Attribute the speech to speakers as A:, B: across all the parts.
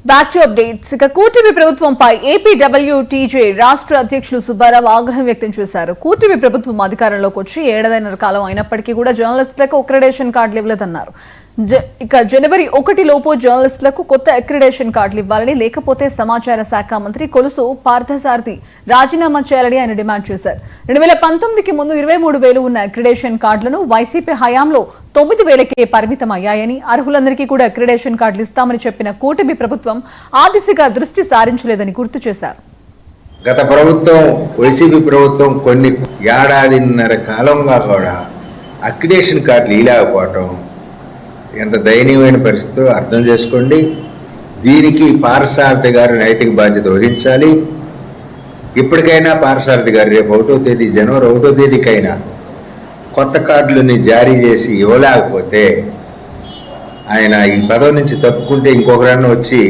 A: Back to updates. ఇక కూటమి ప్రభుత్వంపై ఏపీడబ్ల్యూటీజే రాష్ట్ర అధ్యక్షులు సుబ్బారావు ఆగ్రహం వ్యక్తం చేశారు. కూటమి ప్రభుత్వం అధికారంలోకి వచ్చి ఏడాదిన్నర కాలం అయినప్పటికీ కూడా జర్నలిస్టులకు అక్రిడేషన్ కార్డులు ఇవ్వలేదన్నారు. ఇక జనవరి 1 లోపు జర్నలిస్టులకు కొత్త అక్రిడేషన్ కార్డులు ఇవ్వాలని, లేకపోతే సమాచార శాఖ మంత్రి కొలుసు పార్థసారథి రాజీనామా చేయాలని ఆయన డిమాండ్ చేశారు. 2019కి ముందు 23,000 ఉన్న అక్రిడేషన్ కార్డులను వైసీపీ హయాంలో 9,000కే పరిమితం అయ్యాయని, అర్హులందరికీ కూడా అక్రిడేషన్ కార్డులు ఇస్తామని చెప్పిన కూటమి ప్రభుత్వం ఆ దిశగా దృష్టి సారించలేదని గుర్తు చేశారు.
B: గత ప్రభుత్వం వైసీపీ ప్రభుత్వం కొన్ని ఏడాదిన్నర కాలంగా కూడా అక్రిడేషన్ కార్డులు ఇవ్వలేకపోవటం ఎంత దయనీయమైన పరిస్థితో అర్థం చేసుకోండి. దీనికి పార్థసారథి గారు నైతిక బాధ్యత వహించాలి. ఇప్పటికైనా పార్థసారథి గారు రేపు 1వ తేదీ జనవరి 1వ తేదీకైనా కొత్త కార్డులని జారీ చేసి ఇవ్వలేకపోతే ఆయన ఈ పదవి నుంచి తప్పుకుంటే ఇంకొకరన్నా వచ్చి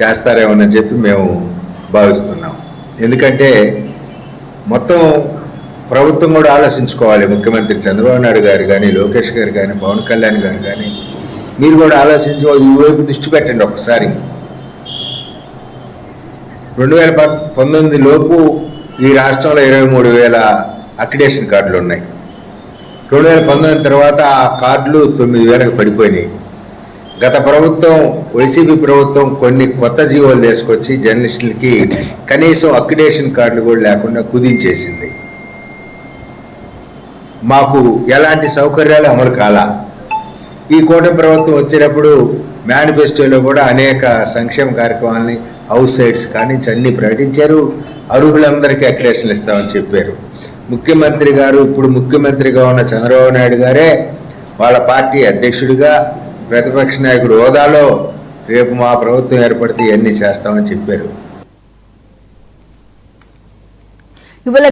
B: చేస్తారేమోనని చెప్పి మేము భావిస్తున్నాం. ఎందుకంటే మొత్తం ప్రభుత్వం కూడా ఆలోచించుకోవాలి. ముఖ్యమంత్రి చంద్రబాబు నాయుడు గారు కానీ, లోకేష్ గారు కానీ, పవన్ కళ్యాణ్ గారు కానీ, మీరు కూడా ఆలోచించి ఈ వైపు దృష్టి పెట్టండి. ఒకసారి 2019 లోపు ఈ రాష్ట్రంలో 23,000 అక్రిడేషన్ కార్డులు ఉన్నాయి. 2019 తర్వాత ఆ కార్డులు 9,000కి పడిపోయినాయి. గత ప్రభుత్వం వైసీపీ ప్రభుత్వం కొన్ని కొత్త జీవోలు తీసుకొచ్చి జర్నలిస్టులకి కనీసం అక్రిడేషన్ కార్డులు కూడా లేకుండా కుదించేసింది. మాకు ఎలాంటి సౌకర్యాలు అమలు కాలా. ఈ కూటమి ప్రభుత్వం వచ్చేటప్పుడు మేనిఫెస్టోలో కూడా అనేక సంక్షేమ కార్యక్రమాలని హౌస్ సైట్స్ కానీ అన్ని ప్రకటించారు. అర్హులందరికీ అక్రిడేషన్లు ఇస్తామని చెప్పారు. ముఖ్యమంత్రి గారు, ఇప్పుడు ముఖ్యమంత్రిగా ఉన్న చంద్రబాబు నాయుడు గారే వాళ్ళ పార్టీ అధ్యక్షుడిగా ప్రతిపక్ష నాయకుడు హోదాలో రేపు మా ప్రభుత్వం ఏర్పడితే ఇవన్నీ చేస్తామని చెప్పారు.